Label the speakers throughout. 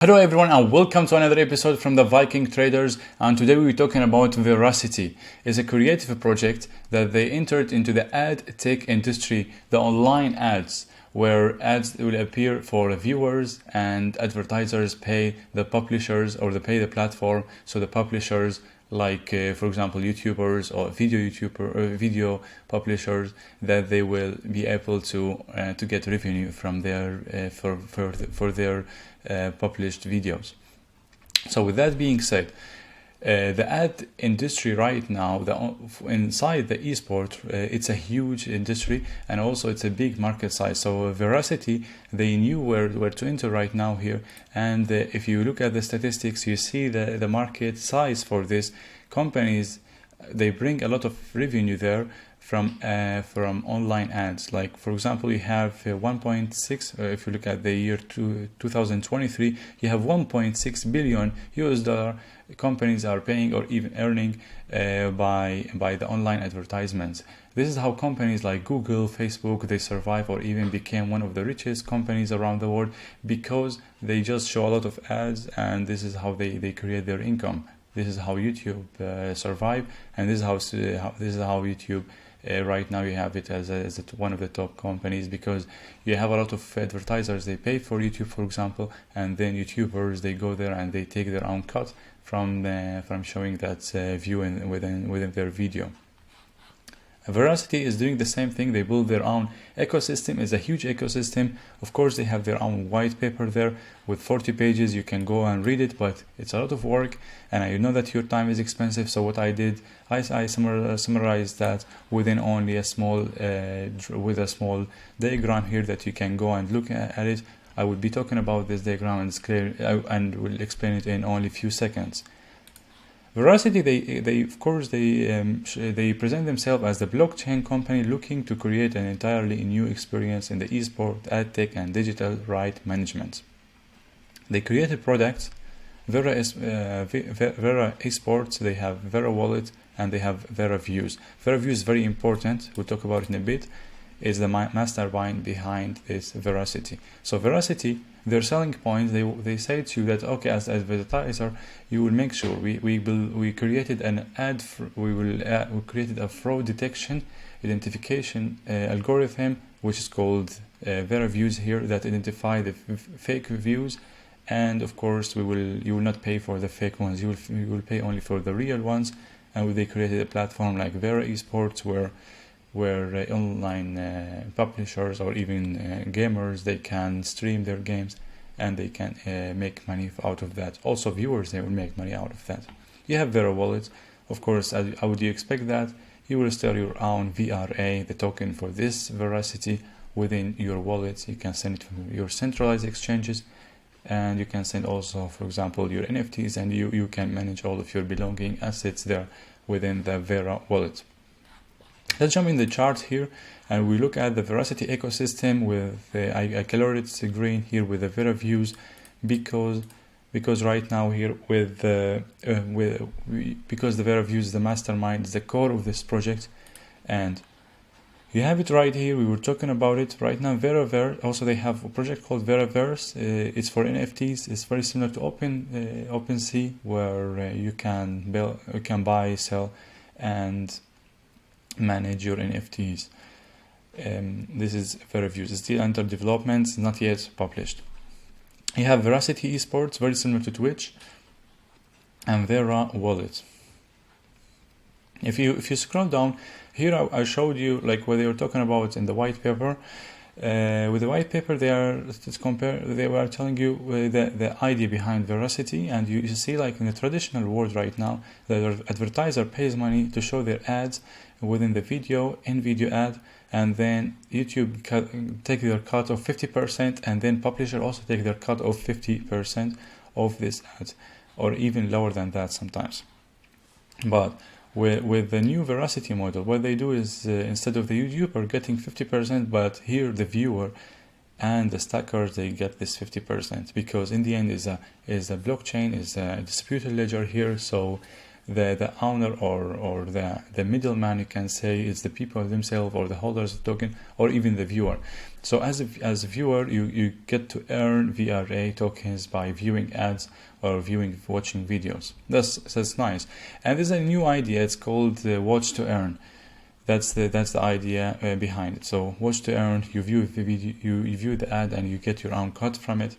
Speaker 1: Hello everyone and welcome to another episode from the Viking Traders, and today we're talking about Verasity. It's a creative project that they entered into the ad tech industry, the online ads, where ads will appear for viewers and advertisers pay the publishers or they pay the platform. So the publishers like for example YouTubers or video publishers, that they will be able to get revenue from their for their published videos. So with that being said, the ad industry right now, inside the esport, it's a huge industry, and also it's a big market size. So Verasity, they knew where to enter right now here, and if you look at the statistics, you see the market size for these companies. They bring a lot of revenue there from online ads. Like for example, you have 1.6. If you look at the year 2023, you have 1.6 billion US dollar companies are paying or even earning by the online advertisements. This is how companies like Google, Facebook, they survive or even became one of the richest companies around the world, because they just show a lot of ads, and this is how they create their income. This is how YouTube survive, and this is how YouTube right now you have it as one of the top companies, because you have a lot of advertisers, they pay for YouTube, for example, and then YouTubers, they go there and they take their own cut from showing that view within their video. Verasity is doing the same thing. They build their own ecosystem. It's a huge ecosystem. Of course, they have their own white paper there with 40 pages. You can go and read it, but it's a lot of work, and I know that your time is expensive. So what I did, I summarized that within only a small diagram here that you can go and look at it. I will be talking about this diagram and will explain it in only a few seconds. Verasity, they present themselves as the blockchain company looking to create an entirely new experience in the esport, ad tech, and digital right management. They created products, Vera Esports, they have Vera Wallet, and they have Vera Views. Vera Views is very important. We'll talk about it in a bit. Is the mastermind behind this Verasity. So Verasity, their selling point, they say to you that, okay, as advertiser, you will make sure we created an ad, we created a fraud detection identification algorithm, which is called Vera Views here, that identify the fake views, and of course you will not pay for the fake ones. You will pay only for the real ones. And they created a platform like Vera Esports, where online publishers or even gamers, they can stream their games and they can make money out of that. Also viewers, they will make money out of that. You have Vera Wallet, of course. How would you expect that? You will store your own VRA, the token for this Verasity, within your wallet. You can send it from your centralized exchanges, and you can send also, for example, your NFTs, and you can manage all of your belonging assets there within the Vera Wallet. Let's jump in the chart here, and we look at the Verasity ecosystem with I colored it green here with the Vera Views, because right now here because the Vera Views is the mastermind, is the core of this project, and you have it right here. We were talking about it right now. Veraverse, also they have a project called Veraverse. It's for NFTs. It's very similar to OpenSea, where you can buy, sell, and manage your NFTs. This is Vera Views. It's still under development, not yet published. You have Verasity Esports, very similar to Twitch, and Vera Wallet. If you scroll down here, I showed you like what they were talking about in the white paper. With the white paper, they were telling you the idea behind Verasity, and you see, like in the traditional world right now, the advertiser pays money to show their ads within the video ad, and then YouTube take their cut of 50%, and then publisher also take their cut of 50% of this ad, or even lower than that sometimes. But with the new Verasity model, what they do is instead of the YouTuber getting 50%, but here the viewer and the stackers, they get this 50%, because in the end is a blockchain, is a distributed ledger here. So the owner or the middleman, you can say, is the people themselves or the holders of token or even the viewer. So as a viewer, you get to earn VRA tokens by viewing ads or watching videos. That's nice. And there's a new idea. It's called watch to earn. That's the idea behind it. So watch to earn. You view the video, you view the ad, and you get your own cut from it.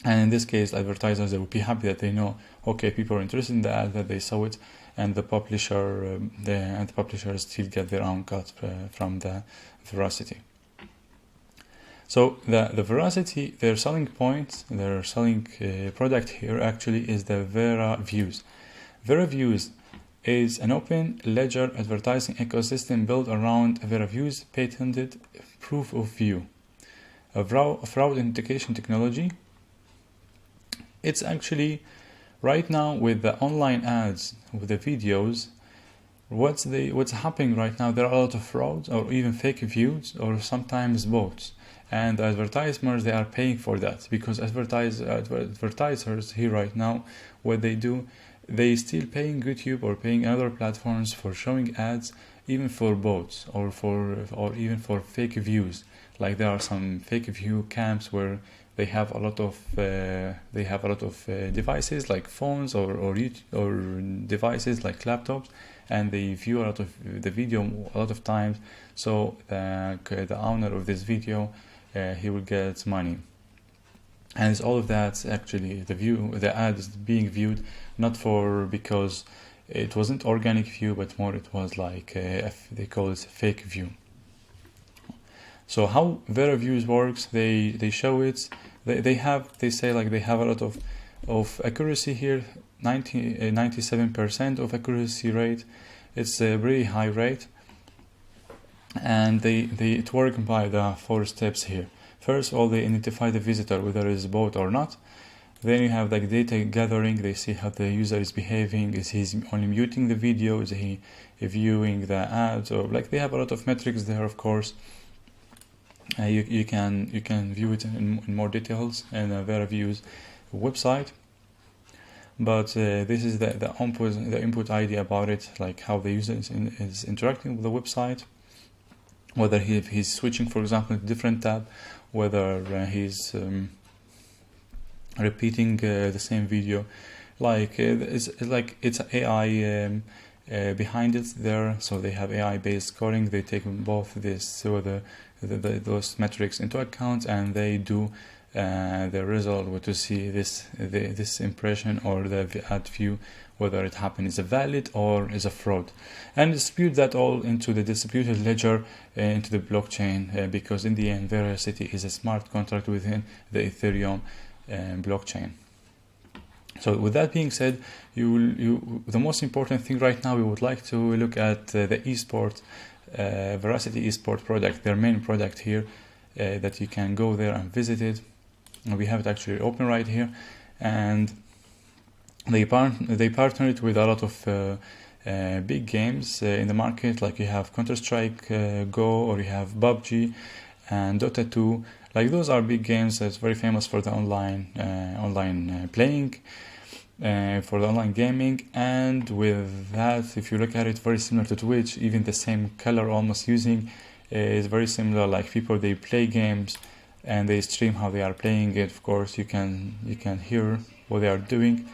Speaker 1: And in this case, advertisers, they will be happy that they know, okay, people are interested in the ad, that they saw it, and the publishers still get their own cut from the Verasity. So the Verasity, their selling point, their selling product here actually is the Vera Views. Vera Views is an open ledger advertising ecosystem built around Vera Views patented proof of view, a fraud indication technology. It's actually right now with the online ads, with the videos, what's happening right now, there are a lot of frauds or even fake views or sometimes bots. And the advertisers, they are paying for that because advertisers here right now, what they do, they still paying YouTube or paying other platforms for showing ads, even for bots or even for fake views. Like there are some fake view camps where they have a lot of devices like phones or devices like laptops, and they view a lot of the video a lot of times. So the owner of this video, he will get money. And it's all of that actually, the ad is being viewed not because it wasn't organic view, but more it was like they call it fake view. So how Vera Views works, they show it, they say like they have a lot of accuracy here, 97% of accuracy rate. It's a very high rate, and it works by the 4 steps here. First of all, they identify the visitor, whether it's a bot or not. Then you have like data gathering. They see how the user is behaving. Is he only muting the video? Is he viewing the ads? Or like they have a lot of metrics there, of course. You can view it in more details in a Vera Views website. But this is the input idea about it, like how the user is interacting with the website. Whether he's switching, for example, to a different tab, whether he's repeating the same video, like it's AI behind it there. So they have AI-based scoring. They take both those metrics into account, and they do the result to see this impression or the ad view, whether it happened is a valid or is a fraud, and distribute that all into the distributed ledger, into the blockchain, because in the end Verasity is a smart contract within the Ethereum blockchain. So with that being said, the most important thing right now, we would like to look at the eSport, Verasity eSport product, their main product here, that you can go there and visit it. We have it actually open right here, and they partnered with a lot of big games in the market, like you have Counter-Strike Go, or you have PUBG and Dota 2. Like those are big games that's very famous for the online playing, for the online gaming. And with that, if you look at it, very similar to Twitch, even the same color almost using is very similar. Like people, they play games and they stream how they are playing it. Of course, you can hear what they are doing.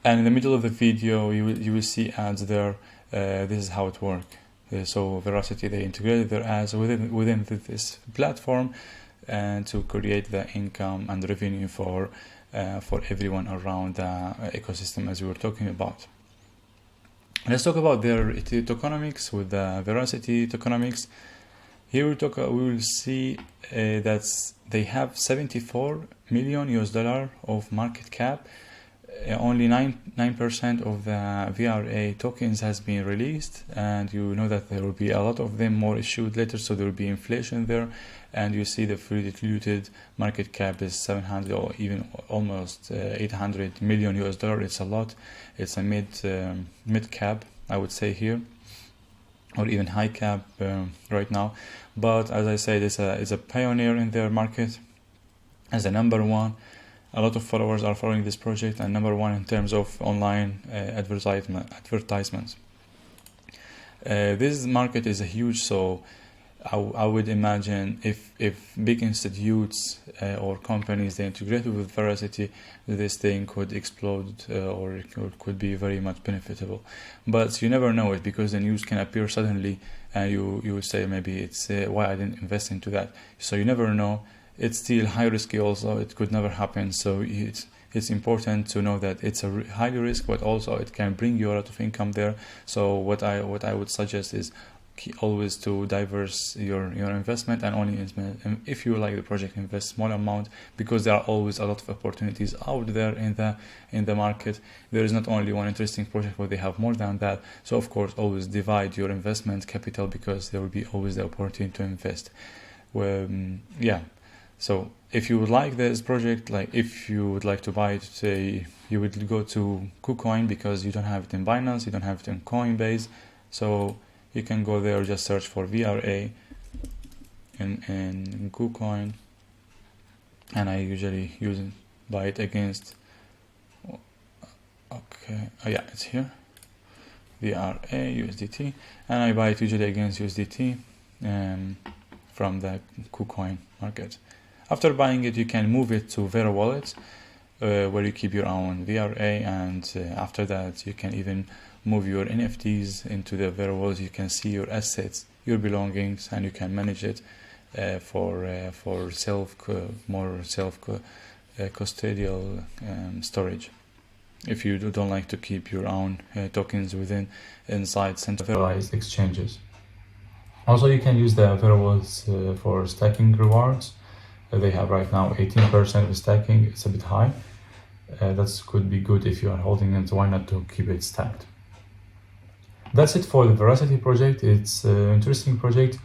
Speaker 1: And in the middle of the video, you will see ads there. This is how it works. So Verasity, they integrated their ads within this platform, and to create the income and revenue for everyone around the ecosystem, as we were talking about. Let's talk about their tokenomics with the Verasity tokenomics. Here we will see that they have 74 million US$ of market cap. Only 9% of the VRA tokens has been released, and you know that there will be a lot of them more issued later, so there will be inflation there. And you see the fully diluted market cap is 700 or even almost 800 million US$. It's a lot. It's a mid cap, I would say here, or even high cap right now. But as I said, it's a pioneer in their market as a number one. A lot of followers are following this project, and number one in terms of online advertisements. This market is huge, so I would imagine if big institutes or companies they integrated with Verasity, this thing could explode or it could be very much benefitable. But you never know it, because the news can appear suddenly and you would say maybe it's why I didn't invest into that. So you never know. It's still high risky also. It could never happen. So it's important to know that it's a high risk, but also it can bring you a lot of income there. So what I would suggest is always to diverse your investment, and only if you like the project, invest small amount, because there are always a lot of opportunities out there in the market. There is not only one interesting project, but they have more than that. So of course, always divide your investment capital, because there will be always the opportunity to invest. So if you would like this project, like if you would like to buy it, say you would go to KuCoin, because you don't have it in Binance, you don't have it in Coinbase, so you can go there, just search for VRA in KuCoin, and I usually buy it against, it's here, VRA USDT, and I buy it usually against USDT from the KuCoin market. After buying it, you can move it to Vera Wallet, where you keep your own VRA, and after that you can even move your NFTs into the Vera Wallet. You can see your assets, your belongings, and you can manage it for more self-custodial storage, if you don't like to keep your own tokens inside centralized exchanges. Also, you can use the Vera Wallets for stacking rewards. They have right now 18% of stacking. It's a bit high. That could be good if you are holding it. Why not to keep it stacked? That's it for the Verasity project. It's an interesting project.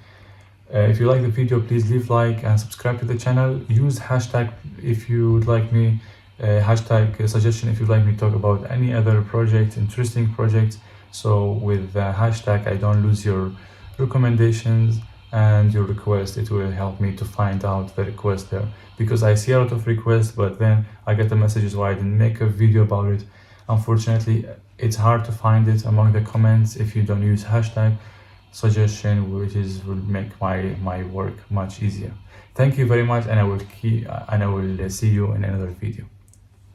Speaker 1: If you like the video, please leave like and subscribe to the channel. Use hashtag if you would like me, hashtag suggestion if you'd like me to talk about any other project, interesting projects. So with the hashtag, I don't lose your recommendations and your request. It will help me to find out the request there, because I see a lot of requests, but then I get the messages why I didn't make a video about it. Unfortunately, it's hard to find it among the comments if you don't use hashtag suggestion, which will make my work much easier. Thank you very much, and I will see you in another video.